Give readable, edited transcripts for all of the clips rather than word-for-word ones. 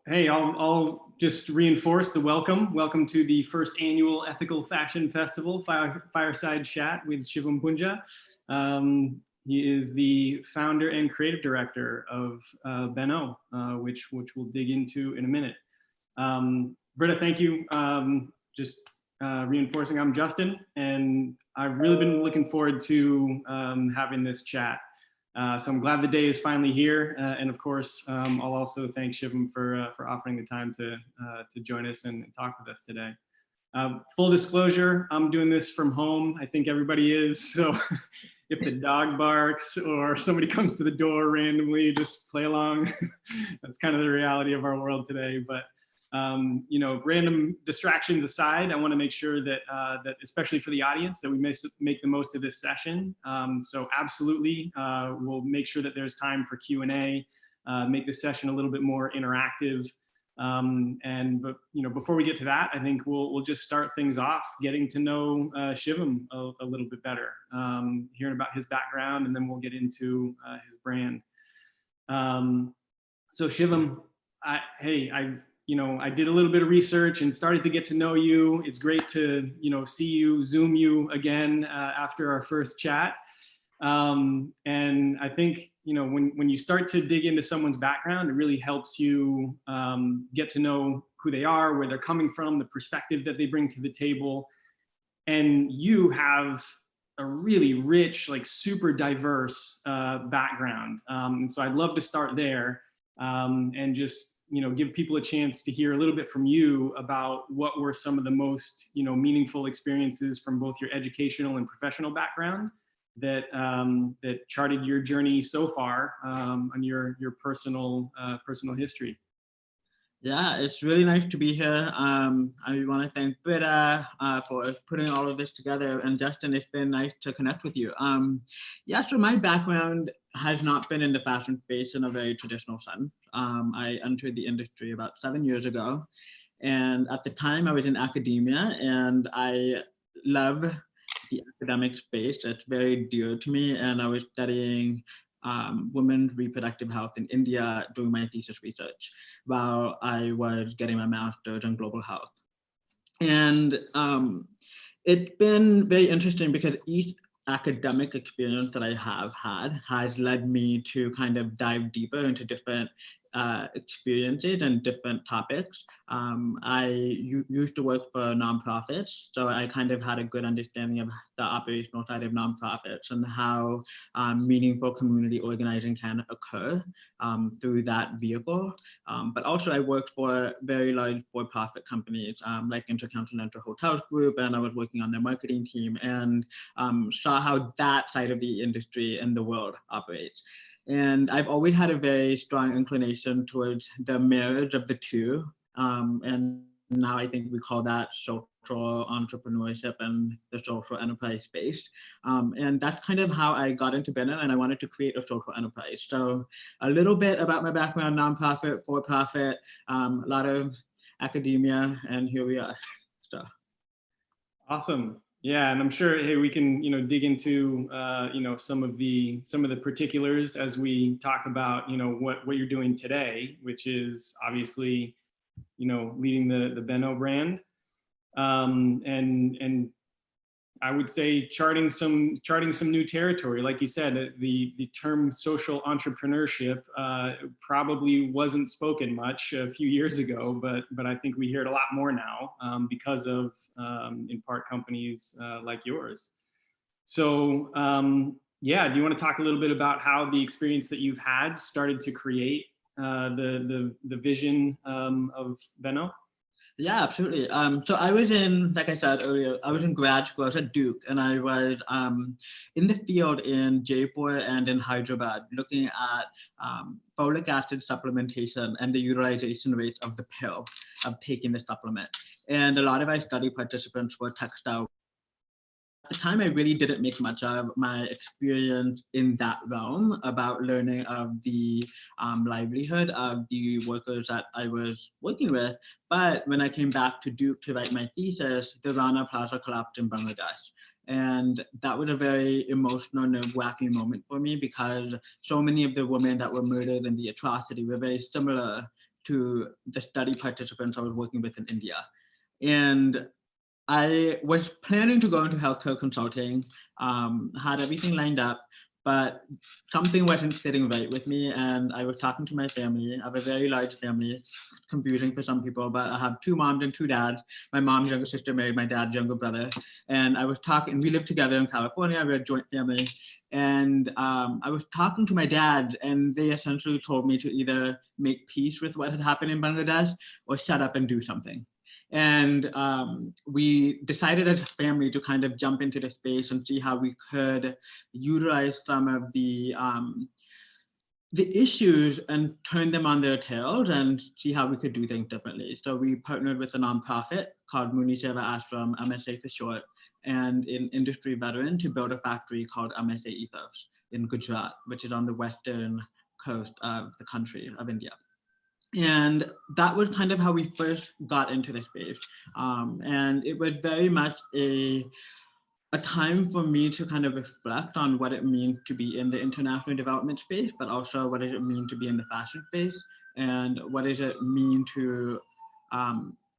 Hey, I'll just reinforce the welcome. Welcome to the first annual Ethical Fashion Festival, Fireside Chat with Shivam Punjya. He is the founder and creative director of behno, which we'll dig into in a minute. Britta, thank you. Just reinforcing, I'm Justin, and I've really been looking forward to having this chat. So I'm glad the day is finally here, and of course, I'll also thank Shivam for offering the time to join us and talk with us today. Full disclosure, I'm doing this from home. I think everybody is. So if the dog barks or somebody comes to the door randomly, just play along. That's kind of the reality of our world today. But random distractions aside, I want to make sure that especially for the audience, that we make the most of this session. So absolutely, we'll make sure that there's time for Q&A, make this session a little bit more interactive. But before we get to that, I think we'll just start things off getting to know Shivam a little bit better, hearing about his background, and then we'll get into his brand. So Shivam, I did a little bit of research and started to get to know you. It's great to, see you, Zoom you again after our first chat. And I think, when you start to dig into someone's background, it really helps you get to know who they are, where they're coming from, the perspective that they bring to the table. And you have a really rich, super diverse background. And so I'd love to start there and just give people a chance to hear a little bit from you about what were some of the most, meaningful experiences from both your educational and professional background that charted your journey so far on your personal history. Yeah, it's really nice to be here. I want to thank Britta for putting all of this together. And Justin, it's been nice to connect with you. So my background has not been in the fashion space in a very traditional sense. I entered the industry about 7 years ago. And at the time I was in academia, and I love the academic space. It's very dear to me. And I was studying women's reproductive health in India doing my thesis research while I was getting my master's in global health. And it's been very interesting because each academic experience that I have had has led me to kind of dive deeper into different experiences and different topics. I used to work for nonprofits, so I kind of had a good understanding of the operational side of nonprofits and how meaningful community organizing can occur through that vehicle. But also I worked for very large for-profit companies like Intercontinental Hotels Group, and I was working on their marketing team and saw how that side of the industry in the world operates. And I've always had a very strong inclination towards the marriage of the two. And now I think we call that social entrepreneurship and the social enterprise space. And that's kind of how I got into behno, and I wanted to create a social enterprise. So a little bit about my background: nonprofit, for-profit, a lot of academia, and here we are. So. Awesome. Yeah, and I'm sure, hey, we can, dig into, some of the particulars as we talk about, what you're doing today, which is obviously, leading the behno brand, and I would say charting some new territory. Like you said, the term social entrepreneurship probably wasn't spoken much a few years ago, but I think we hear it a lot more now because of, in part, companies like yours. So do you want to talk a little bit about how the experience that you've had started to create the vision of behno? Yeah, absolutely. So I was in, like I said earlier, I was in grad school. I was at Duke, and I was in the field in Jaipur and in Hyderabad, looking at folic acid supplementation and the utilization rates of the pill, of taking the supplement. And a lot of our study participants were textile. At the time, I really didn't make much of my experience in that realm about learning of the livelihood of the workers that I was working with. But when I came back to Duke to write my thesis, the Rana Plaza collapsed in Bangladesh. And that was a very emotional, nerve-wracking moment for me, because so many of the women that were murdered in the atrocity were very similar to the study participants I was working with in India. And I was planning to go into healthcare consulting, had everything lined up, but something wasn't sitting right with me. And I was talking to my family. I have a very large family. It's confusing for some people, but I have 2 moms and 2 dads. My mom's younger sister married my dad's younger brother. And I was talking, we lived together in California. We're a joint family. And I was talking to my dad, and they essentially told me to either make peace with what had happened in Bangladesh or shut up and do something. And we decided as a family to kind of jump into the space and see how we could utilize some of the issues and turn them on their tails and see how we could do things differently. So we partnered with a nonprofit called Muni Seva Ashram, MSA for short, and an industry veteran to build a factory called MSA Ethos in Gujarat, which is on the western coast of the country of India. And that was kind of how we first got into the space. And it was very much a time for me to kind of reflect on what it means to be in the international development space, but also what does it mean to be in the fashion space, and what does it mean to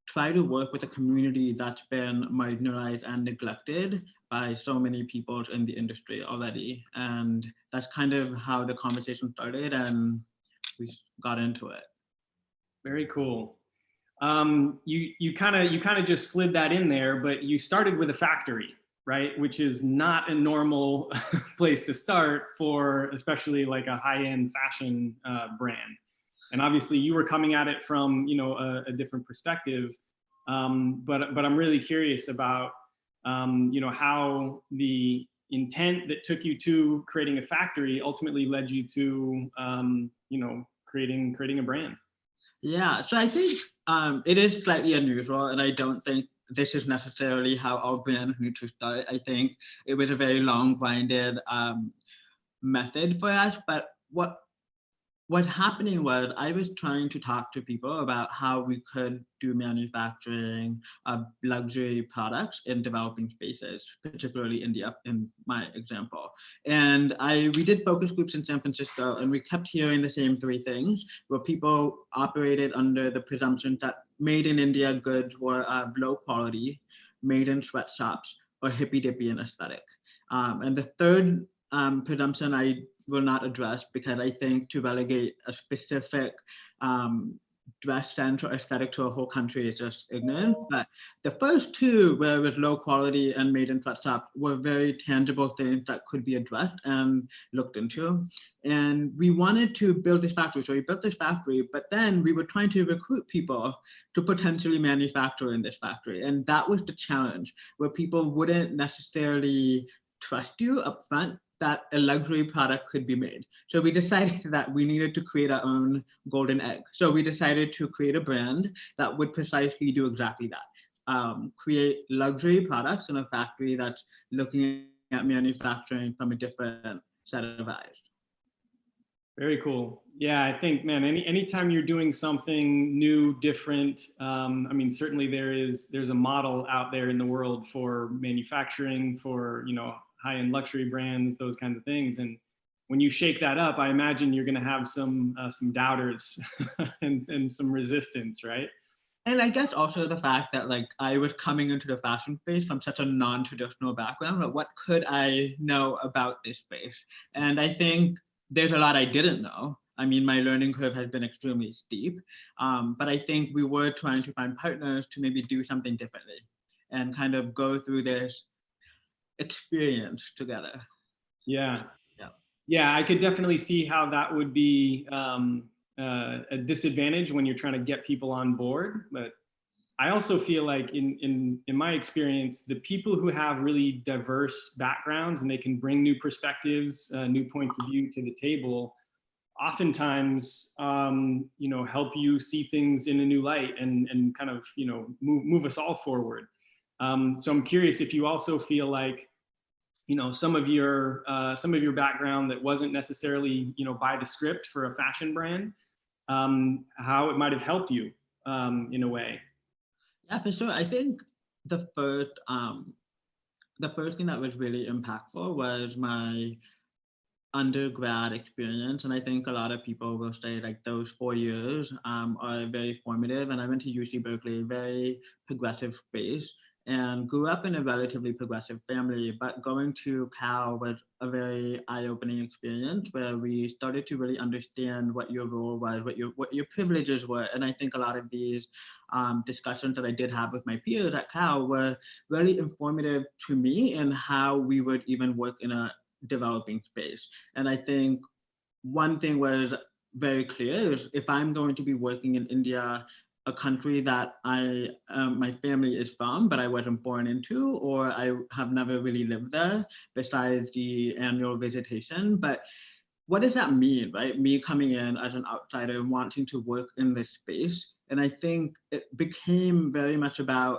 try to work with a community that's been marginalized and neglected by so many people in the industry already. And that's kind of how the conversation started, and we got into it. Very cool. You kind of just slid that in there, but you started with a factory, right? Which is not a normal place to start for, especially like a high-end fashion brand. And obviously, you were coming at it from a different perspective. But I'm really curious about how the intent that took you to creating a factory ultimately led you to creating a brand. Yeah, so I think it is slightly unusual, and I don't think this is necessarily how our brand needs to start. I think it was a very long-winded method for us, but what's happening was I was trying to talk to people about how we could do manufacturing of luxury products in developing spaces, particularly India, in my example. And we did focus groups in San Francisco, and we kept hearing the same 3 things, where people operated under the presumption that made in India goods were of low quality, made in sweatshops, or hippy-dippy and aesthetic. And the third presumption I will not address, because I think to relegate a specific dress sense or aesthetic to a whole country is just ignorant. But the first 2, where it was low quality and made in sweatshop, were very tangible things that could be addressed and looked into. And we wanted to build this factory. So we built this factory, but then we were trying to recruit people to potentially manufacture in this factory. And that was the challenge, where people wouldn't necessarily trust you up front that a luxury product could be made. So we decided that we needed to create our own golden egg. So we decided to create a brand that would precisely do exactly that. Create luxury products in a factory that's looking at manufacturing from a different set of eyes. Very cool. Yeah, I think, man, anytime you're doing something new, different, I mean, certainly there's a model out there in the world for manufacturing, for, high-end luxury brands, those kinds of things. And when you shake that up, I imagine you're going to have some doubters and some resistance, right? And I guess also the fact that like I was coming into the fashion space from such a non-traditional background, like what could I know about this space? And I think there's a lot I didn't know. I mean, my learning curve has been extremely steep, but I think we were trying to find partners to maybe do something differently and kind of go through this experience together. Yeah, I could definitely see how that would be a disadvantage when you're trying to get people on board. But I also feel like in my experience, the people who have really diverse backgrounds and they can bring new perspectives, new points of view to the table, oftentimes help you see things in a new light and kind of move us all forward. So I'm curious if you also feel like some of your background that wasn't necessarily by the script for a fashion brand, how it might have helped you in a way. Yeah, for sure. I think the first thing that was really impactful was my undergrad experience, and I think a lot of people will say like those 4 years are very formative. And I went to UC Berkeley, very progressive space, and grew up in a relatively progressive family. But going to Cal was a very eye-opening experience where we started to really understand what your role was, what your privileges were. And I think a lot of these discussions that I did have with my peers at Cal were really informative to me in how we would even work in a developing space. And I think one thing was very clear is if I'm going to be working in India, a country that my family is from, but I wasn't born into, or I have never really lived there besides the annual visitation. But what does that mean, right? Me coming in as an outsider and wanting to work in this space. And I think it became very much about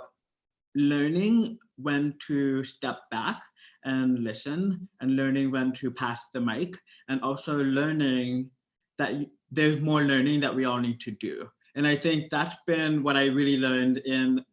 learning when to step back and listen, and learning when to pass the mic, and also learning that there's more learning that we all need to do. And I think that's been what I really learned in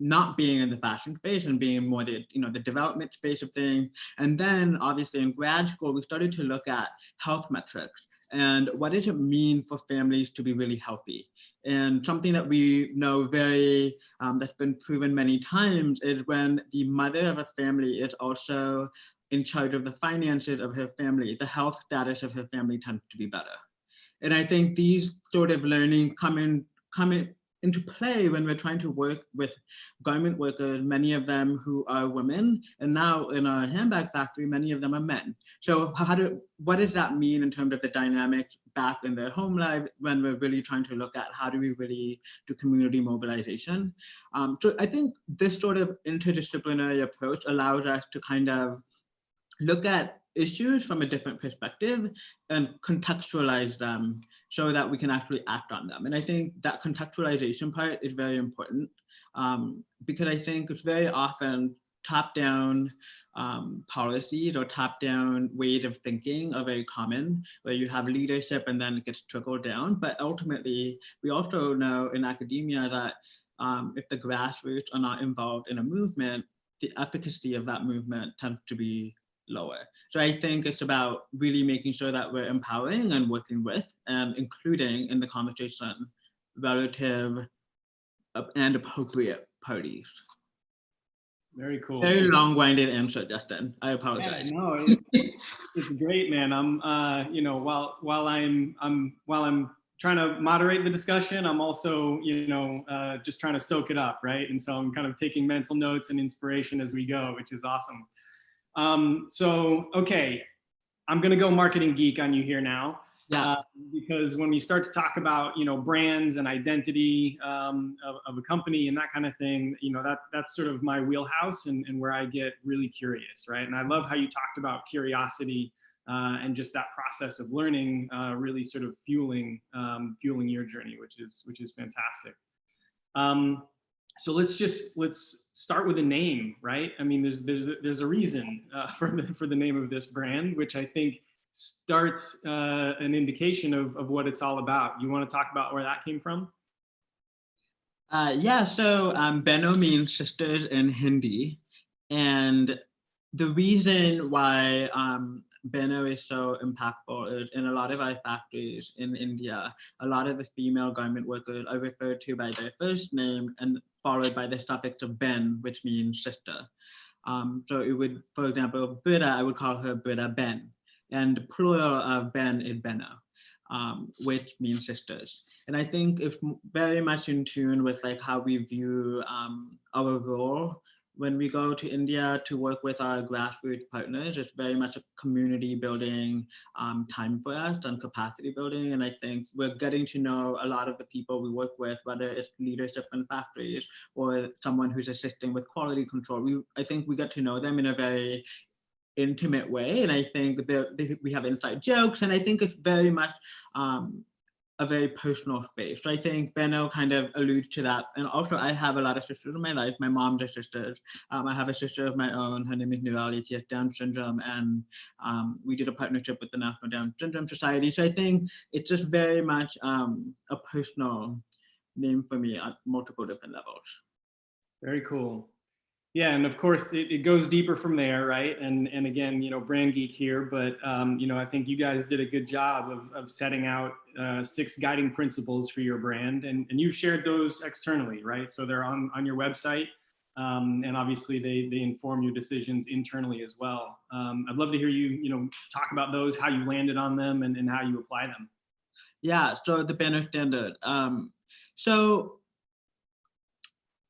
not being in the fashion space and being more the development space of things. And then obviously in grad school, we started to look at health metrics and what does it mean for families to be really healthy. And something that we know that's been proven many times is when the mother of a family is also in charge of the finances of her family, the health status of her family tends to be better. And I think these sort of learning come into play when we're trying to work with garment workers, many of them who are women, and now in our handbag factory, many of them are men. So what does that mean in terms of the dynamics back in their home life when we're really trying to look at how do we really do community mobilization? So I think this sort of interdisciplinary approach allows us to kind of look at issues from a different perspective and contextualize them so that we can actually act on them. And I think that contextualization part is very important because I think it's very often top-down policies or top-down ways of thinking are very common, where you have leadership and then it gets trickled down. But ultimately, we also know in academia that if the grassroots are not involved in a movement, the efficacy of that movement tends to be lower. So I think it's about really making sure that we're empowering and working with and including in the conversation relative and appropriate parties. Very cool. Very long-winded answer, Justin. I apologize. Yeah, no, it's great, man. I'm, while I'm trying to moderate the discussion, I'm also, just trying to soak it up, right? And so I'm kind of taking mental notes and inspiration as we go, which is awesome. Okay, I'm gonna go marketing geek on you here now. Yeah. Because when we start to talk about, brands and identity of a company and that kind of thing, that's sort of my wheelhouse and where I get really curious, right? And I love how you talked about curiosity and just that process of learning really sort of fueling your journey, which is fantastic. So let's start with a name, right? I mean, there's a reason for the name of this brand, which I think starts an indication of what it's all about. You want to talk about where that came from? Yeah, so behno means sisters in Hindi. And the reason why behno is so impactful is in a lot of our factories in India, a lot of the female garment workers are referred to by their first name and followed by the suffix of ben, which means sister. So it would, for example, Buddha, I would call her Buddha Ben. And plural of Ben is behno, which means sisters. And I think it's very much in tune with like how we view our role when we go to India to work with our grassroots partners. It's very much a community building time for us and capacity building. And I think we're getting to know a lot of the people we work with, whether it's leadership in factories or someone who's assisting with quality control. I think we get to know them in a very intimate way, and I think we have inside jokes, and I think it's very much a very personal space. So I think behno kind of alludes to that. And also I have a lot of sisters in my life. My mom's a sister. I have a sister of my own. Her name is Nirali. She has Down syndrome, and we did a partnership with the National Down Syndrome Society. So I think it's just very much a personal name for me at multiple different levels. Very cool. Yeah, and of course it goes deeper from there, right? And again, brand geek here, but I think you guys did a good job of setting out 6 guiding principles for your brand, and you shared those externally, right? So they're on your website, and obviously they inform your decisions internally as well. I'd love to hear you talk about those, how you landed on them, and how you apply them. Yeah, so the banner standard. So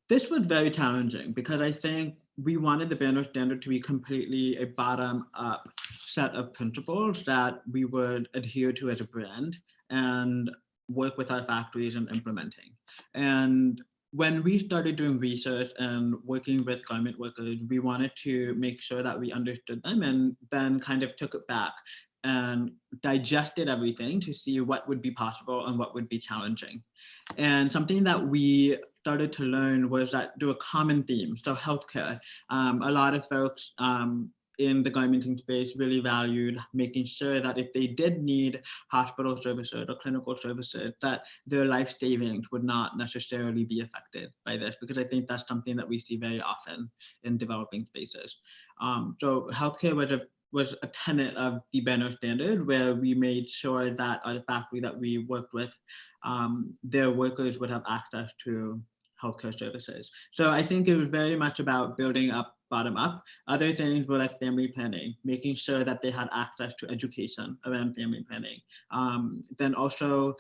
this was very challenging because I think we wanted the banner standard to be completely a bottom-up set of principles that we would adhere to as a brand and work with our factories in implementing. And when we started doing research and working with garment workers, we wanted to make sure that we understood them and then kind of took it back and digested everything to see what would be possible and what would be challenging. And something that we started to learn was that there were common themes. So healthcare, a lot of folks in the garmenting space really valued making sure that if they did need hospital services or clinical services, that their life savings would not necessarily be affected by this, because I think that's something that we see very often in developing spaces. So healthcare was a tenet of the banner standard, where we made sure that our factory that we worked with, their workers would have access to healthcare services. So I think it was very much about building up bottom up. Other things were like family planning, making sure that they had access to education around family planning. Then also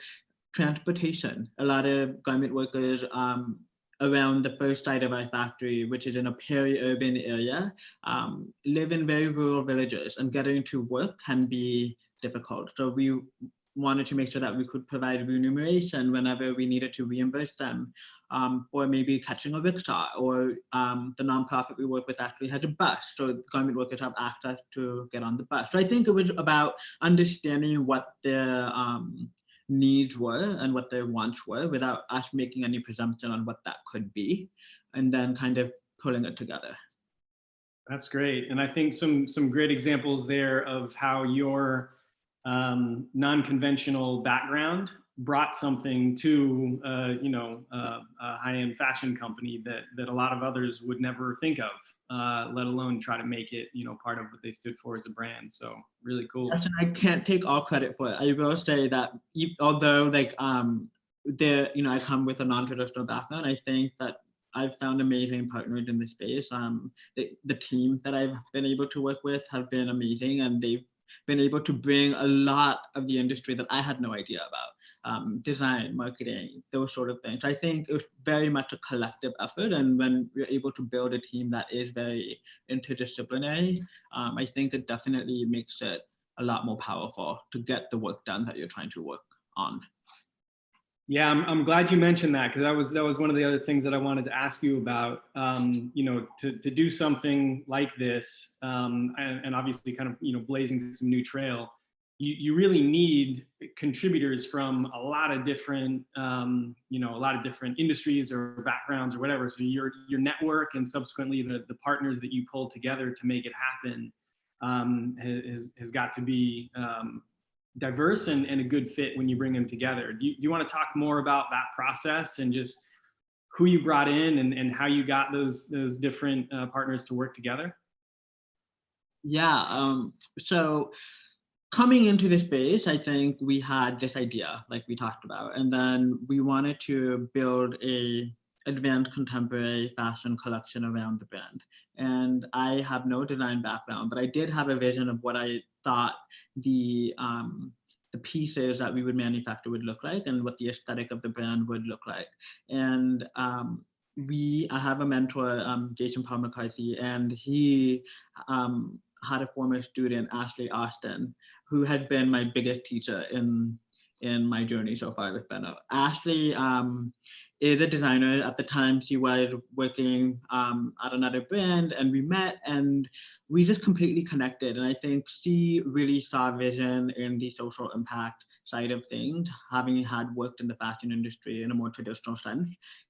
transportation. A lot of garment workers around the first site of our factory, which is in a peri-urban area, live in very rural villages, and getting to work can be difficult. So we wanted to make sure that we could provide remuneration whenever we needed to reimburse them, or maybe catching a rickshaw, or the nonprofit we work with actually has a bus, so garment workers have access to get on the bus. So I think it was about understanding what their needs were and what their wants were without us making any presumption on what that could be, and then kind of pulling it together. That's great, and I think some great examples there of how your non-conventional background brought something to a high-end fashion company that a lot of others would never think of, let alone try to make it part of what they stood for as a brand. So really cool. Yes, and I can't take all credit for it. I will say that although like I come with a non-traditional background, I think that I've found amazing partners in the space. The team that I've been able to work with have been amazing, and they've been able to bring a lot of the industry that I had no idea about, design, marketing, those sort of things. I think it was very much a collective effort, and when we're able to build a team that is very interdisciplinary, I think it definitely makes it a lot more powerful to get the work done that you're trying to work on. Yeah, I'm glad you mentioned that, because that was one of the other things that I wanted to ask you about. To do something like this, and obviously kind of blazing some new trail, you really need contributors from a lot of different industries or backgrounds or whatever. So your network, and subsequently the partners that you pull together to make it happen, has got to be diverse and a good fit when you bring them together. Do you want to talk more about that process and just who you brought in and how you got those different partners to work together? Yeah. So coming into this space, I think we had this idea, like we talked about, and then we wanted to build a advanced contemporary fashion collection around the brand. And I have no design background, but I did have a vision of what I thought the pieces that we would manufacture would look like, and what the aesthetic of the brand would look like. And I have a mentor, Jason Paul McCarthy, and he had a former student, Ashley Austin, who had been my biggest teacher in my journey so far with Benno. Ashley is a designer. At the time, she was working at another brand, and we met, and we just completely connected. And I think she really saw vision in the social impact. side of things, having had worked in the fashion industry in a more traditional sense.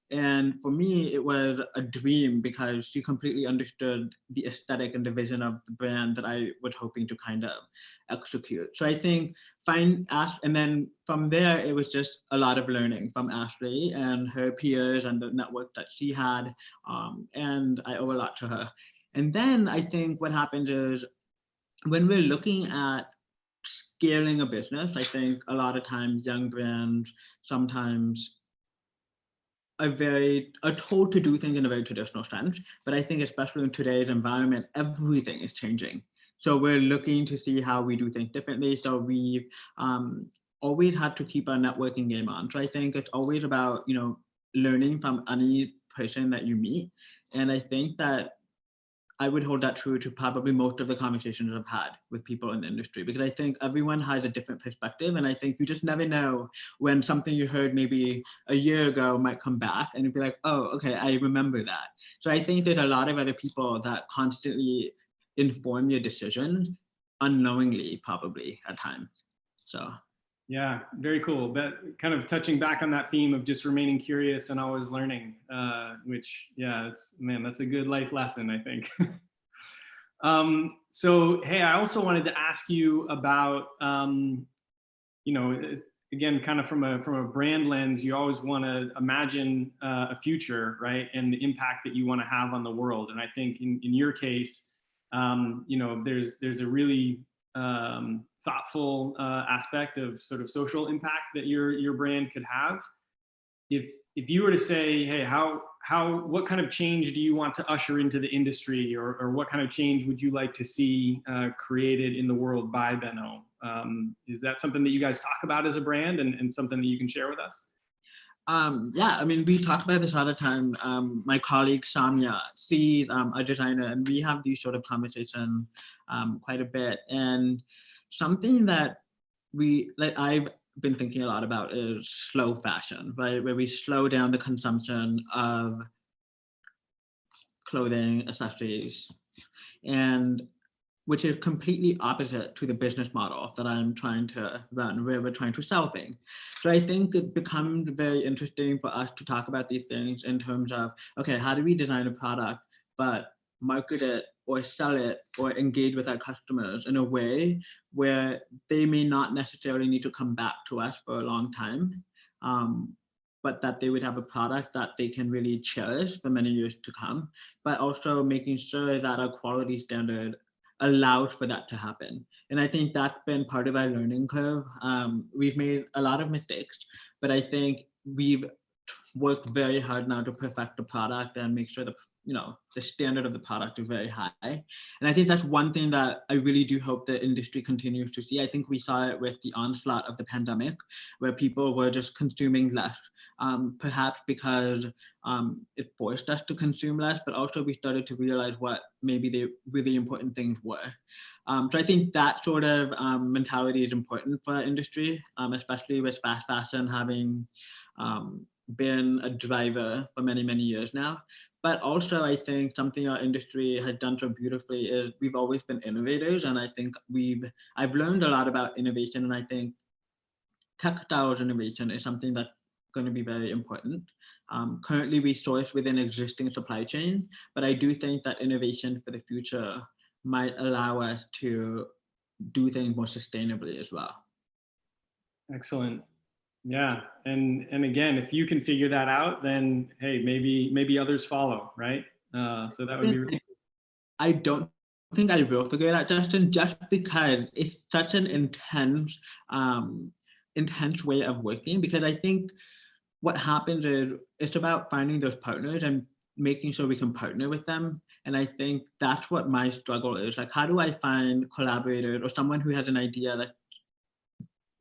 And for me, it was a dream because she completely understood the aesthetic and the vision of the brand that I was hoping to kind of execute. So I think and then from there, it was just a lot of learning from Ashley and her peers and the network that she had. And I owe a lot to her. And then I think what happens is when we're looking at scaling a business, I think a lot of times young brands sometimes are told to do things in a very traditional sense. But I think especially in today's environment, everything is changing. So we're looking to see how we do things differently. So we've always had to keep our networking game on. So I think it's always about, learning from any person that you meet. And I think that I would hold that true to probably most of the conversations I've had with people in the industry, because I think everyone has a different perspective. And I think you just never know when something you heard maybe a year ago might come back and you'd be like, oh, okay, I remember that. So I think there's a lot of other people that constantly inform your decisions unknowingly, probably at times. So. Yeah, very cool. But kind of touching back on that theme of just remaining curious and always learning, which, yeah, that's a good life lesson, I think. So, hey, I also wanted to ask you about, again, kind of from a brand lens, you always want to imagine a future, right? And the impact that you want to have on the world. And I think in your case, there's a really thoughtful aspect of sort of social impact that your brand could have. If you were to say, hey, what kind of change do you want to usher into the industry, or what kind of change would you like to see created in the world by behno? Is that something that you guys talk about as a brand, and something that you can share with us? Yeah, I mean, we talk about this all the time. My colleague Samya, she's a designer, and we have these sort of conversations quite a bit. And something that I've been thinking a lot about is slow fashion, right? Where we slow down the consumption of clothing, accessories, and which is completely opposite to the business model that I'm trying to run, where we're trying to sell things. So I think it becomes very interesting for us to talk about these things in terms of, okay, how do we design a product, but market it or sell it or engage with our customers in a way where they may not necessarily need to come back to us for a long time, but that they would have a product that they can really cherish for many years to come, but also making sure that our quality standard allows for that to happen. And I think that's been part of our learning curve. We've made a lot of mistakes, but I think we've worked very hard now to perfect the product and make sure the standard of the product is very high. And I think that's one thing that I really do hope the industry continues to see. I think we saw it with the onslaught of the pandemic, where people were just consuming less, perhaps because it forced us to consume less, but also we started to realize what maybe the really important things were. So I think that sort of mentality is important for our industry, especially with fast fashion having been a driver for many, many years now. But also I think something our industry has done so beautifully is we've always been innovators. And I think I've learned a lot about innovation, and I think textiles innovation is something that's going to be very important. Currently we source within existing supply chain, but I do think that innovation for the future might allow us to do things more sustainably as well. Excellent. Yeah, and again, if you can figure that out, then hey, maybe others follow, right? So that would be really cool. I don't think I will figure it out, Justin, just because it's such an intense way of working. Because I think what happens is it's about finding those partners and making sure we can partner with them. And I think that's what my struggle is. Like, how do I find collaborators or someone who has an idea that's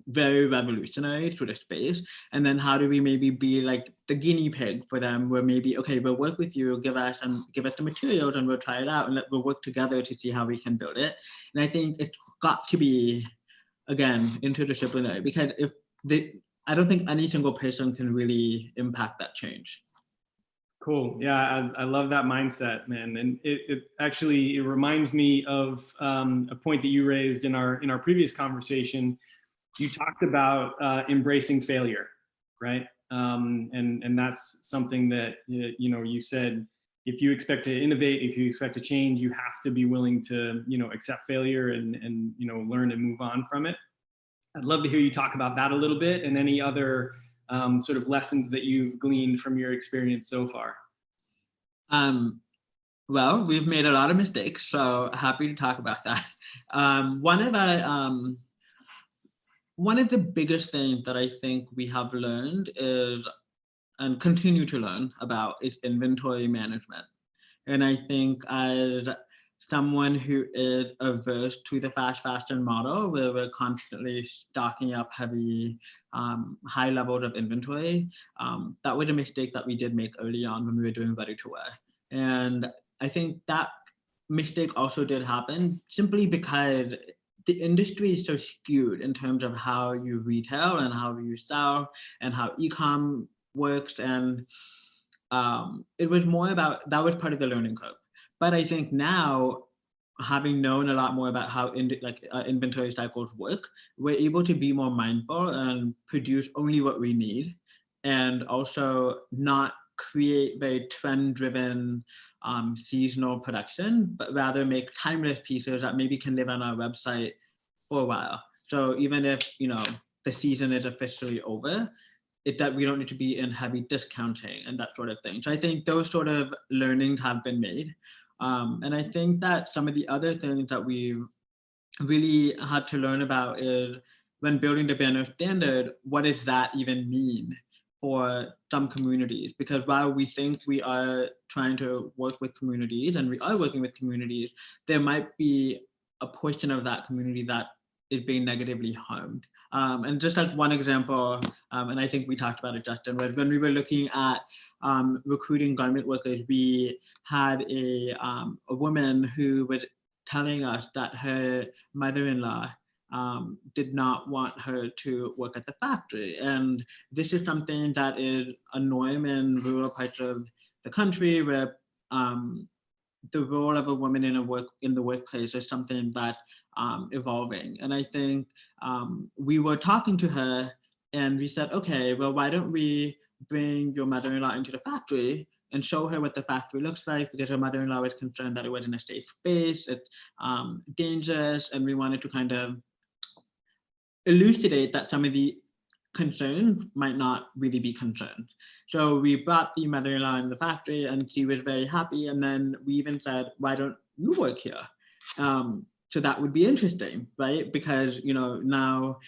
very revolutionary to the space, and then how do we maybe be like the guinea pig for them, where maybe, okay, we'll work with you, give us the materials and we'll try it out, and we'll work together to see how we can build it. And I think it's got to be, again, interdisciplinary, because I don't think any single person can really impact that change. Cool. Yeah, I love that mindset, man. And it actually reminds me of a point that you raised in our previous conversation, you talked about embracing failure, right? And that's something that, you said, if you expect to innovate, if you expect to change, you have to be willing to, accept failure and learn and move on from it. I'd love to hear you talk about that a little bit, and any other sort of lessons that you've gleaned from your experience so far. Well, we've made a lot of mistakes, so happy to talk about that. One of the biggest things that I think we have learned is, and continue to learn about, is inventory management. And I think as someone who is averse to the fast fashion model, where we're constantly stocking up heavy, high levels of inventory, that was a mistake that we did make early on when we were doing ready to wear. And I think that mistake also did happen simply because the industry is so skewed in terms of how you retail and how you sell and how e-com works. And it was more about, that was part of the learning curve. But I think now, having known a lot more about how inventory cycles work, we're able to be more mindful and produce only what we need, and also not create very trend-driven seasonal production, but rather make timeless pieces that maybe can live on our website for a while. So even if the season is officially over, that we don't need to be in heavy discounting and that sort of thing. So I think those sort of learnings have been made. And I think that some of the other things that we've really had to learn about is, when building the behno standard, what does that even mean for some communities? Because while we think we are trying to work with communities, and we are working with communities, there might be a portion of that community that is being negatively harmed. And just like one example, and I think we talked about it, Justin, was when we were looking at recruiting garment workers, we had a woman who was telling us that her mother-in-law did not want her to work at the factory. And this is something that is a norm in rural parts of the country, where the role of a woman in the workplace is something that evolving. And I think we were talking to her and we said, okay, well, why don't we bring your mother-in-law into the factory and show her what the factory looks like, because her mother-in-law was concerned that it wasn't a safe space, it's dangerous, and we wanted to kind of elucidate that some of the concerns might not really be concerns. So we brought the mother-in-law in the factory and she was very happy. And then we even said, why don't you work here? So that would be interesting, right? Because now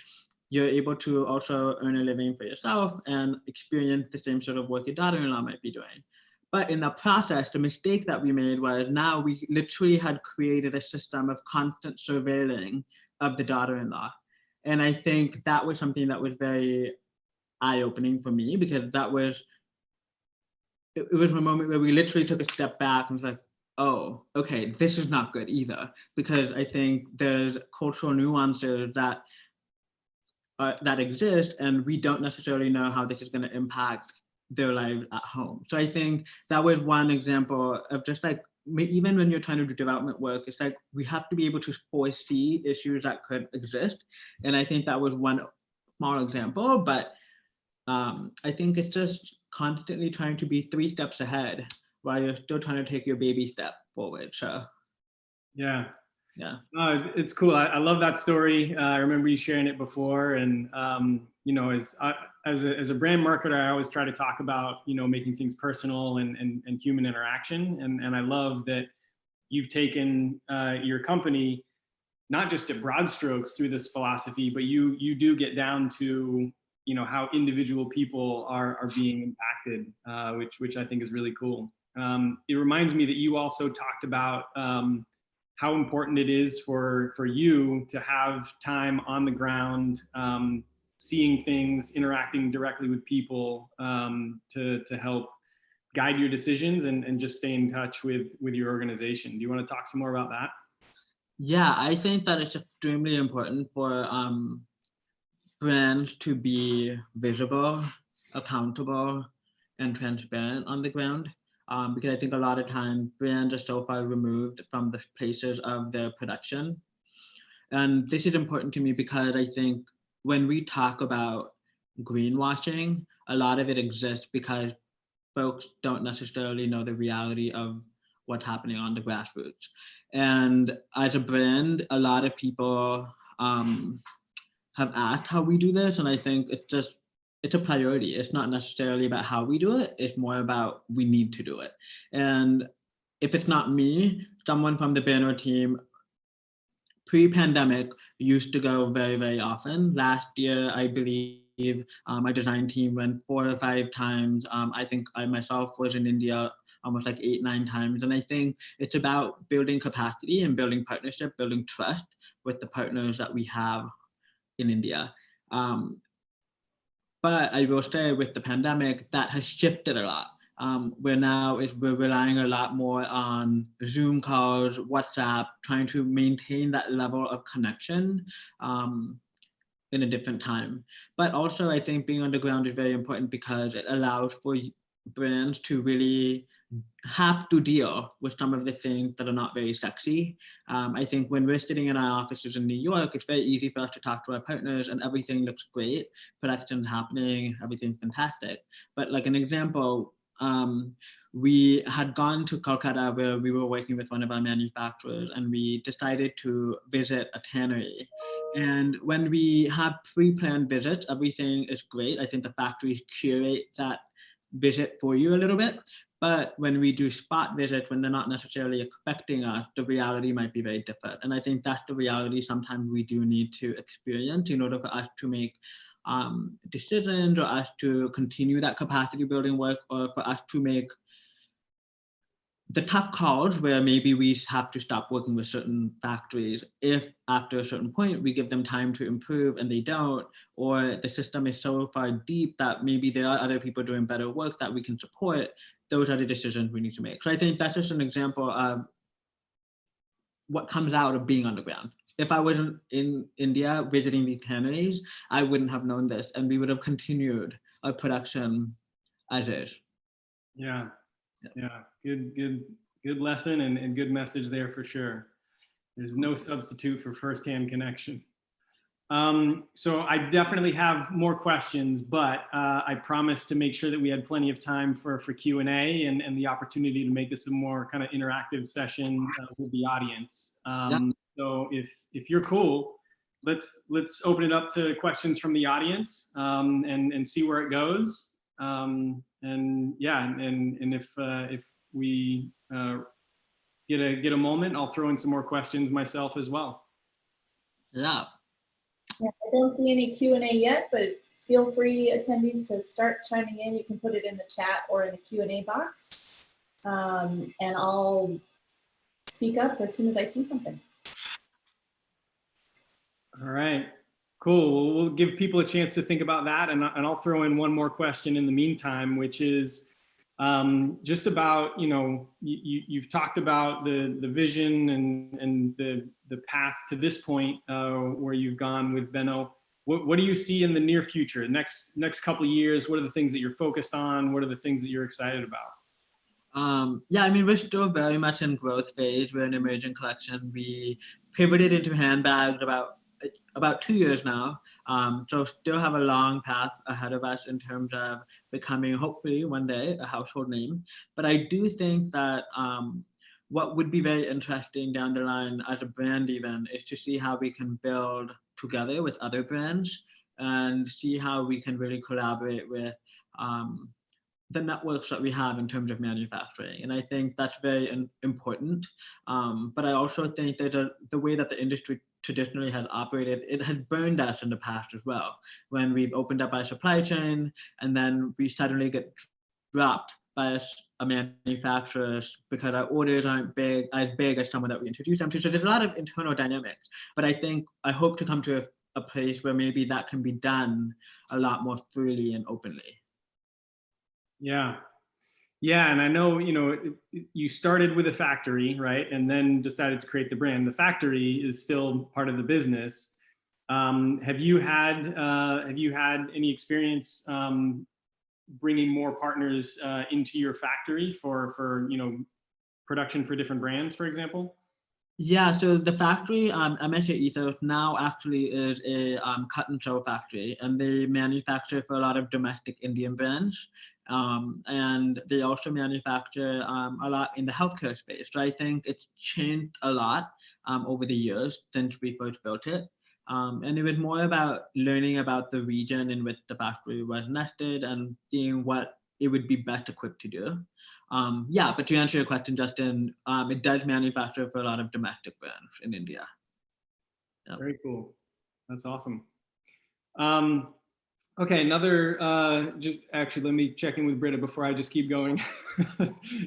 you're able to also earn a living for yourself and experience the same sort of work your daughter-in-law might be doing. But in the process, the mistake that we made was, now we literally had created a system of constant surveilling of the daughter-in-law. And I think that was something that was very eye-opening for me, because it was a moment where we literally took a step back and was like, oh, okay, this is not good either. Because I think there's cultural nuances that exist, and we don't necessarily know how this is going to impact their lives at home. So I think that was one example of just like, even when you're trying to do development work, it's like we have to be able to foresee issues that could exist. And I think that was one small example, but I think it's just constantly trying to be 3 steps ahead while you're still trying to take your baby step forward. So yeah. It's cool. I love that story. I remember you sharing it before, and as a brand marketer, I always try to talk about making things personal and human interaction, and I love that you've taken your company not just at broad strokes through this philosophy, but you do get down to how individual people are being impacted, which I think is really cool. It reminds me that you also talked about how important it is for you to have time on the ground, seeing things, interacting directly with people, to help guide your decisions and just stay in touch with your organization. Do you want to talk some more about that? Yeah, I think that it's extremely important for brands to be visible, accountable, and transparent on the ground. Because I think a lot of times brands are so far removed from the places of their production. And this is important to me because I think when we talk about greenwashing, a lot of it exists because folks don't necessarily know the reality of what's happening on the grassroots. And as a brand, a lot of people have asked how we do this, and I think it's a priority. It's not necessarily about how we do it, it's more about we need to do it. And if it's not me, someone from the behno team pre-pandemic used to go very, very often. Last year, I believe my design team went 4 or 5 times. I think I myself was in India almost like 8, 9 times. And I think it's about building capacity and building partnership, building trust with the partners that we have in India. But I will say with the pandemic, that has shifted a lot. We're relying a lot more on Zoom calls, WhatsApp, trying to maintain that level of connection in a different time. But also, I think being on the ground is very important because it allows for brands to really have to deal with some of the things that are not very sexy. I think when we're sitting in our offices in New York, it's very easy for us to talk to our partners and everything looks great, production's happening, everything's fantastic. But like an example, we had gone to Kolkata where we were working with one of our manufacturers and we decided to visit a tannery. And when we have pre-planned visits, everything is great. I think the factories curate that visit for you a little bit. But when we do spot visits, when they're not necessarily expecting us, the reality might be very different. And I think that's the reality sometimes we do need to experience in order for us to make decisions or us to continue that capacity building work or for us to make the tough calls where maybe we have to stop working with certain factories if after a certain point we give them time to improve and they don't, or the system is so far deep that maybe there are other people doing better work that we can support. Those are the decisions we need to make. So I think that's just an example of what comes out of being on the ground. If I wasn't in India visiting these tanneries, I wouldn't have known this and we would have continued our production as is. Yeah. Good lesson and good message there for sure. There's no substitute for firsthand connection. So I definitely have more questions, but I promised to make sure that we had plenty of time for Q&A and the opportunity to make this a more kind of interactive session with the audience. So if you're cool, let's open it up to questions from the audience and see where it goes. And if we get a moment, I'll throw in some more questions myself as well. Yeah. I don't see any Q&A yet, but feel free, attendees, to start chiming in. You can put it in the chat or in the Q&A box, and I'll speak up as soon as I see something. All right. Cool. We'll give people a chance to think about that, and I'll throw in one more question in the meantime, which is just about, you've talked about the vision and the path to this point where you've gone with behno. What do you see in the near future, next couple of years? What are the things that you're focused on? What are the things that you're excited about? Yeah, I mean, we're still very much in growth phase. We're an emerging collection. We pivoted into handbags about 2 years now. So still have a long path ahead of us in terms of becoming, hopefully one day, a household name. But I do think that what would be very interesting down the line as a brand even is to see how we can build together with other brands and see how we can really collaborate with the networks that we have in terms of manufacturing. And I think that's very important. But I also think that the way that the industry traditionally has operated, it has burned us in the past as well. When we've opened up our supply chain and then we suddenly get dropped by a manufacturer because our orders aren't as big as someone that we introduced them to. So there's a lot of internal dynamics. But I hope to come to a place where maybe that can be done a lot more freely and openly. Yeah, and I know, you started with a factory, right? And then decided to create the brand. The factory is still part of the business. Have you had any experience bringing more partners into your factory for production for different brands, for example? Yeah, so the factory, MSA Ethos, now actually is a cut and sew factory, and they manufacture for a lot of domestic Indian brands. And they also manufacture a lot in the healthcare space. So I think it's changed a lot over the years since we first built it. And it was more about learning about the region in which the factory was nested and seeing what it would be best equipped to do. Yeah, but to answer your question, Justin, it does manufacture for a lot of domestic brands in India. Yeah. Very cool. That's awesome. Okay, another, just actually, let me check in with Britta before I just keep going.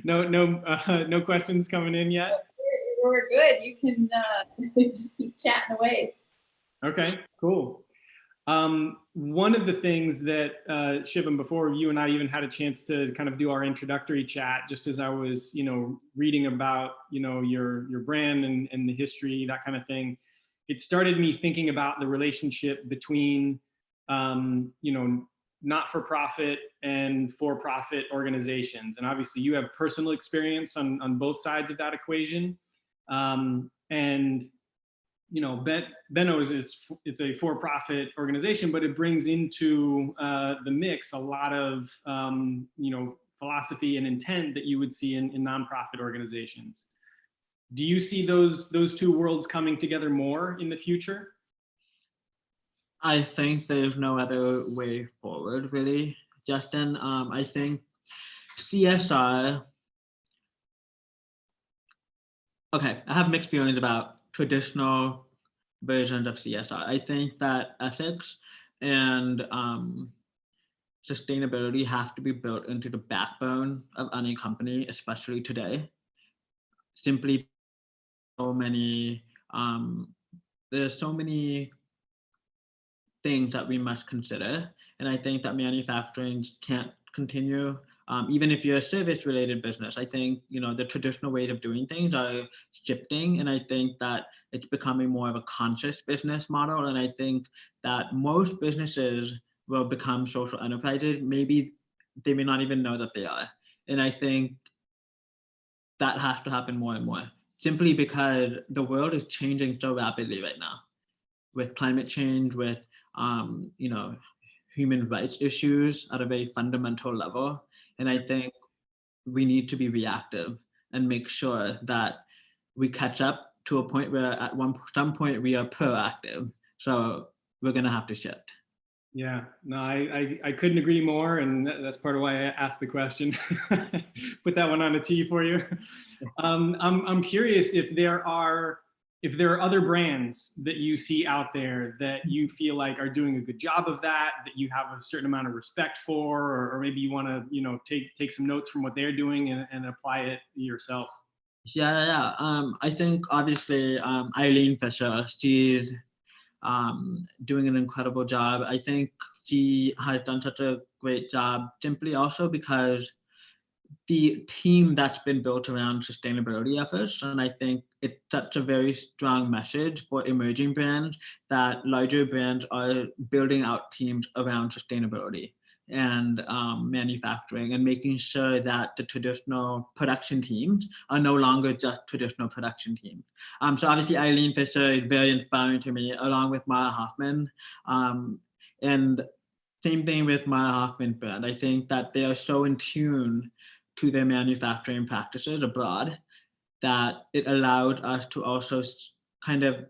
No questions coming in yet? We're good. You can just keep chatting away. Okay, cool. One of the things that, Shivam, before you and I even had a chance to kind of do our introductory chat, just as I was, reading about, your brand and the history, that kind of thing, it started me thinking about the relationship between, not-for-profit and for-profit organizations. And obviously you have personal experience on both sides of that equation. And behno it's a for-profit organization, but it brings into the mix a lot of philosophy and intent that you would see in nonprofit organizations. Do you see those two worlds coming together more in the future? I think there's no other way forward, really, Justin. I think CSR. Okay, I have mixed feelings about traditional versions of CSR. I think that ethics and sustainability have to be built into the backbone of any company, especially today. Simply, so many there's so many things that we must consider, and I think that manufacturing can't continue. Even if you're a service-related business, I think the traditional ways of doing things are shifting, and I think that it's becoming more of a conscious business model. And I think that most businesses will become social enterprises. Maybe they may not even know that they are, and I think that has to happen more and more. Simply because the world is changing so rapidly right now, with climate change, with human rights issues at a very fundamental level. And I think we need to be reactive and make sure that we catch up to a point where at some point we are proactive. So we're gonna have to shift. Yeah, no, I couldn't agree more, and that's part of why I asked the question. Put that one on a tee for you. I'm curious if there are other brands that you see out there that you feel like are doing a good job of that you have a certain amount of respect for, or maybe you want to take some notes from what they're doing and apply it yourself. Yeah. I think obviously Eileen Fisher, she's doing an incredible job. I think she has done such a great job simply also because the team that's been built around sustainability efforts. And I think it's such a very strong message for emerging brands that larger brands are building out teams around sustainability and manufacturing, and making sure that the traditional production teams are no longer just traditional production teams. So obviously Eileen Fisher is very inspiring to me, along with Mara Hoffman. And same thing with Mara Hoffman brand. I think that they are so in tune to their manufacturing practices abroad that it allowed us to also kind of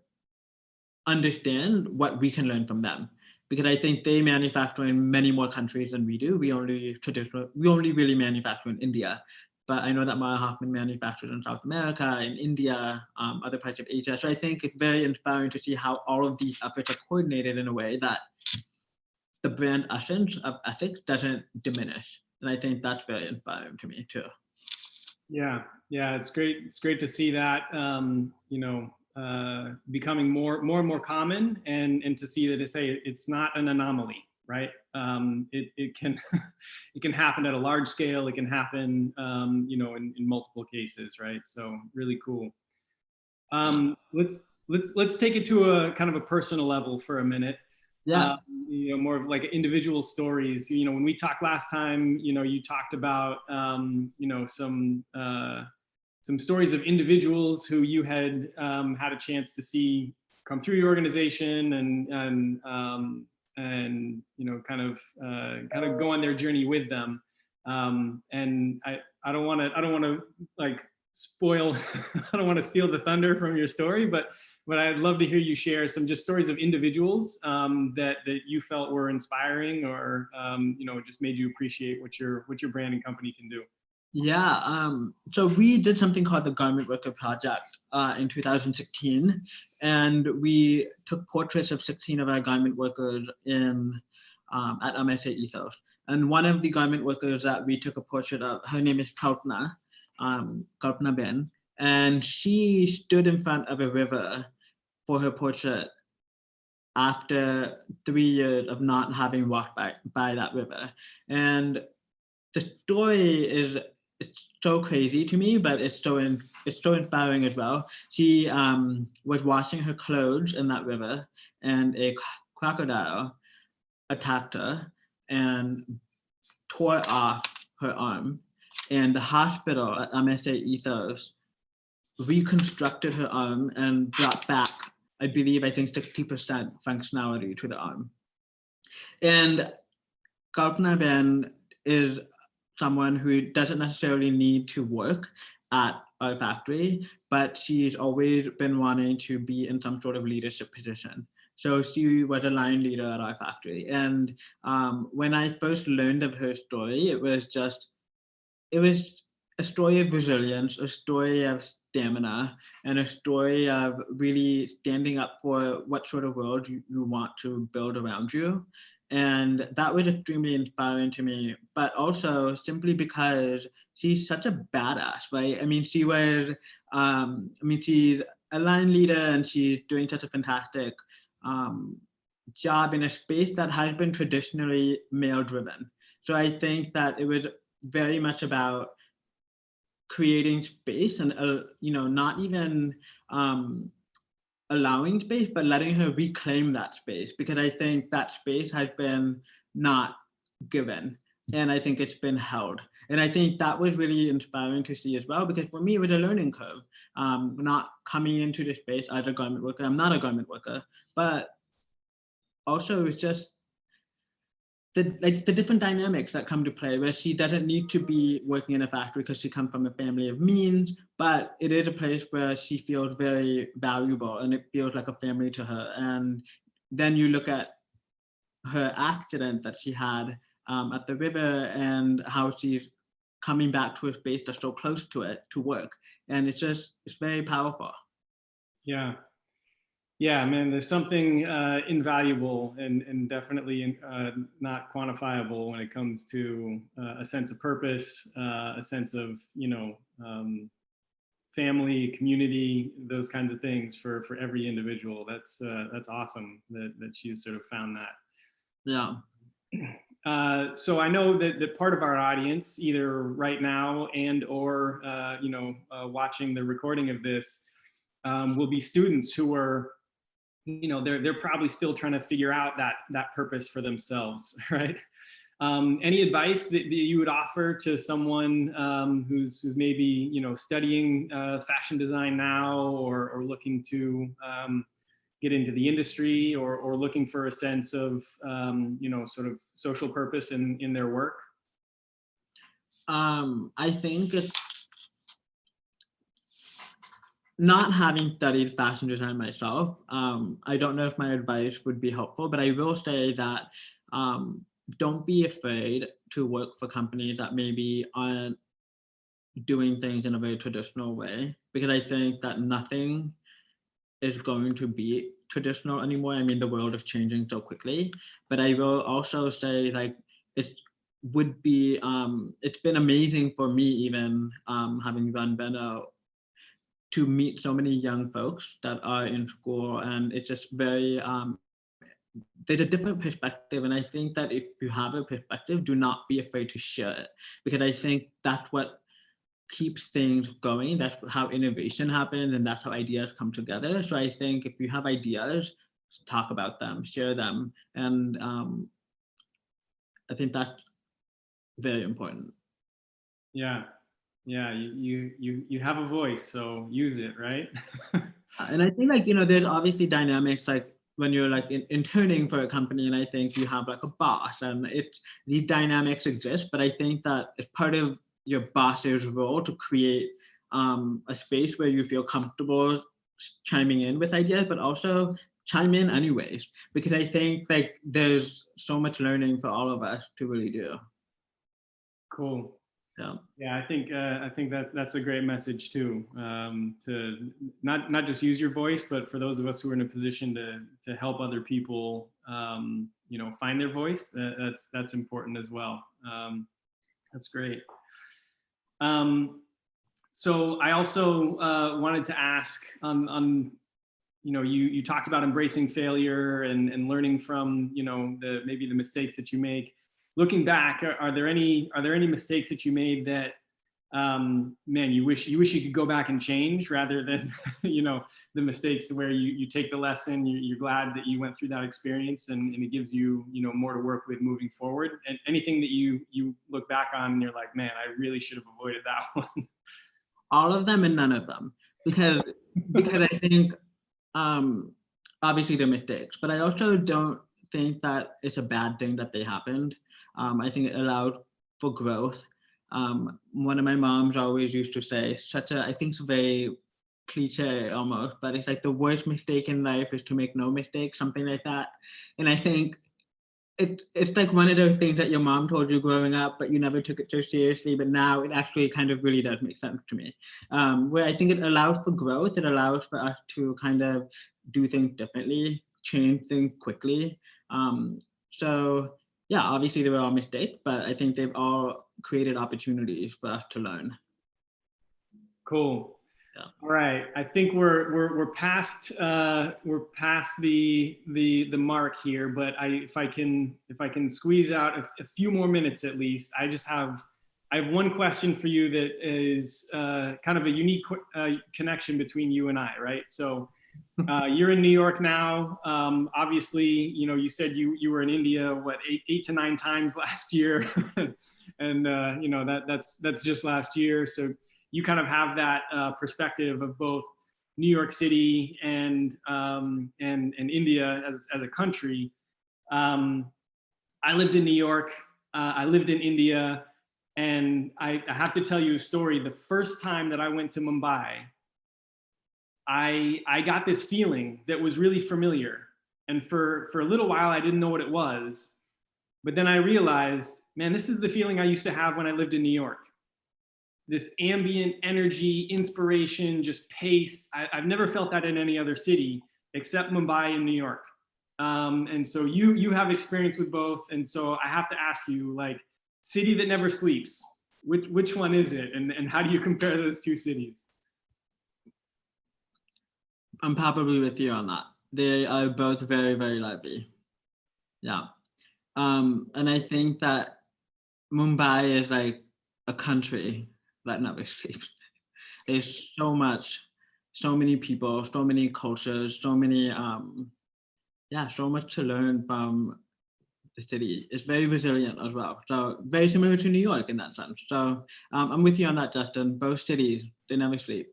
understand what we can learn from them. Because I think they manufacture in many more countries than we do. We only really manufacture in India. But I know that Mara Hoffman manufactures in South America, in India, other parts of Asia. So I think it's very inspiring to see how all of these efforts are coordinated in a way that the brand essence of ethics doesn't diminish. And I think that's very inspiring to me too. Yeah, it's great. It's great to see that becoming more and more common, and to see that it's not an anomaly, right? It can it can happen at a large scale. It can happen in multiple cases, right? So really cool. Let's take it to a kind of a personal level for a minute. Yeah. More of like individual stories. When we talked last time, you talked about some some stories of individuals who you had had a chance to see come through your organization and you know, kind of go on their journey with them. And I don't want to like spoil, I don't want to steal the thunder from your story, but I'd love to hear you share some just stories of individuals that you felt were inspiring, or you know, just made you appreciate what your brand and company can do. Yeah, so we did something called the Garment Worker Project in 2016, and we took portraits of 16 of our garment workers at MSA Ethos. And one of the garment workers that we took a portrait of, her name is Kalpana Ben, and she stood in front of a river for her portrait after 3 years of not having walked by that river. And the story is, it's so crazy to me, but it's so inspiring as well. She was washing her clothes in that river, and a crocodile attacked her and tore off her arm. And the hospital at MSA Ethos reconstructed her arm and brought back, I think 60% functionality to the arm. And Kalpana Ben is someone who doesn't necessarily need to work at our factory, but she's always been wanting to be in some sort of leadership position. So she was a line leader at our factory. And when I first learned of her story, it was a story of resilience, a story of stamina, and a story of really standing up for what sort of world you want to build around you. And that was extremely inspiring to me, but also simply because she's such a badass, right? I mean, she's a line leader, and she's doing such a fantastic job in a space that has been traditionally male driven. So I think that it was very much about creating space and, you know, not even allowing space, but letting her reclaim that space, because I think that space has been not given, and I think it's been held. And I think that was really inspiring to see as well, because for me, it was a learning curve, not coming into the space as a garment worker. I'm not a garment worker, but also it's just the different dynamics that come to play, where she doesn't need to be working in a factory because she comes from a family of means, but it is a place where she feels very valuable and it feels like a family to her. And then you look at her accident that she had at the river, and how she's coming back to a space that's so close to it to work. And it's very powerful. Yeah. Yeah, man, there's something invaluable and definitely not quantifiable when it comes to a sense of purpose, a sense of, you know, family, community, those kinds of things for every individual. That's awesome that she's sort of found that. Yeah. So I know that part of our audience, either right now and or you know, watching the recording of this, will be students who are, you know, they're probably still trying to figure out that purpose for themselves, right? Any advice that you would offer to someone who's maybe, you know, studying fashion design now, or looking to get into the industry, or looking for a sense of you know, sort of social purpose in their work? I think not having studied fashion design myself, I don't know if my advice would be helpful, but I will say that don't be afraid to work for companies that maybe aren't doing things in a very traditional way, because I think that nothing is going to be traditional anymore. I mean, the world is changing so quickly, but I will also say, like, it's been amazing for me, even having run behno, to meet so many young folks that are in school, and it's just very there's a different perspective. And I think that if you have a perspective, do not be afraid to share it, because I think that's what keeps things going. That's how innovation happens, and that's how ideas come together. So I think if you have ideas, talk about them, share them, and I think that's very important. Yeah. Yeah, you have a voice, so use it, right? And I think like, there's obviously dynamics like when you're like interning for a company, and I think you have like a boss, and these dynamics exist, but I think that it's part of your boss's role to create a space where you feel comfortable chiming in with ideas, but also chime in anyways, because I think like there's so much learning for all of us to really do. Cool. Yeah. Yeah, I think that that's a great message too. To not just use your voice, but for those of us who are in a position to help other people, find their voice. That's important as well. That's great. So I also wanted to ask on you talked about embracing failure and learning from maybe the mistakes that you make. Looking back, are there any mistakes that you made that man, you wish you could go back and change, rather than the mistakes where you take the lesson, you're glad that you went through that experience, and it gives you more to work with moving forward? And anything that you look back on and you're like, man, I really should have avoided that one? All of them and none of them, because I think obviously they're mistakes, but I also don't think that it's a bad thing that they happened. I think it allowed for growth. One of my moms always used to say, I think it's a very cliche almost, but it's like the worst mistake in life is to make no mistake, something like that. And I think it's like one of those things that your mom told you growing up, but you never took it so seriously. But now it actually kind of really does make sense to me. Where I think it allows for growth, it allows for us to kind of do things differently, change things quickly. So yeah, obviously they were all mistakes, but I think they've all created opportunities for us to learn. Cool. Yeah. All right. I think we're past the mark here, but if I can squeeze out a few more minutes at least, I have one question for you that is kind of a unique connection between you and I, right? So you're in New York now. Obviously, you said you were in India, what, eight to 9 times last year, and that's just last year. So you kind of have that perspective of both New York City and India as a country. I lived in New York. I lived in India, and I have to tell you a story. The first time that I went to Mumbai, I got this feeling that was really familiar, and for a little while I didn't know what it was, but then I realized, man, this is the feeling I used to have when I lived in New York. This ambient energy, inspiration, just pace. I've never felt that in any other city except Mumbai and New York. And so you have experience with both. And so I have to ask you, like, city that never sleeps, which one is it? And how do you compare those two cities? I'm probably with you on that. They are both very, very lively. Yeah. And I think that Mumbai is like a country that never sleeps. There's so many people, so many cultures, so many, so much to learn from the city. It's very resilient as well. So very similar to New York in that sense. So I'm with you on that, Justin. Both cities, they never sleep.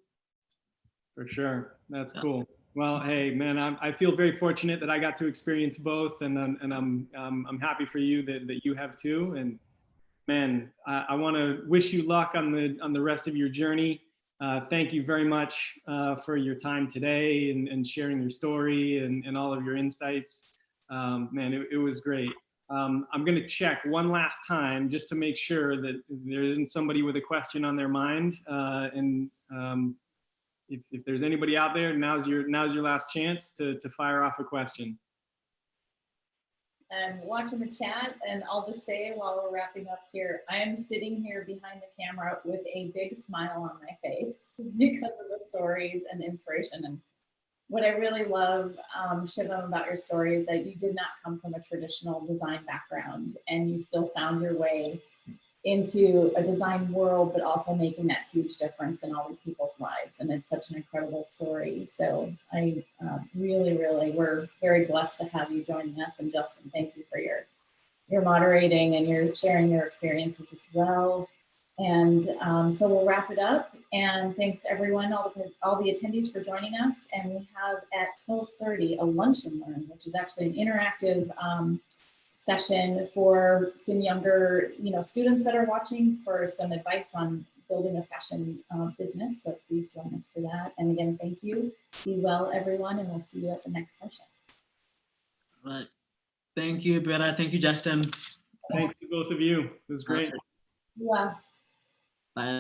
For sure. That's cool. Well, hey, man, I feel very fortunate that I got to experience both, and I'm happy for you that you have too. And man, I want to wish you luck on the rest of your journey. Thank you very much for your time today and sharing your story and all of your insights. Man, it was great. I'm going to check one last time just to make sure that there isn't somebody with a question on their mind. If there's anybody out there, now's your last chance to fire off a question. I'm watching the chat, and I'll just say while we're wrapping up here, I am sitting here behind the camera with a big smile on my face because of the stories and the inspiration. And what I really love, Shivam, about your story is that you did not come from a traditional design background, and you still found your way into a design world, but also making that huge difference in all these people's lives. And it's such an incredible story. So I really, we're very blessed to have you joining us. And Justin, thank you for your moderating and your sharing your experiences as well. And so we'll wrap it up. And thanks everyone, all the attendees for joining us. And we have at 12:30 a lunch and learn, which is actually an interactive session for some younger, students that are watching for some advice on building a fashion business. So please join us for that. And again, thank you. Be well, everyone, and we'll see you at the next session. All right. Thank you, Britta. Thank you, Justin. Thanks to both of you. It was great. Yeah.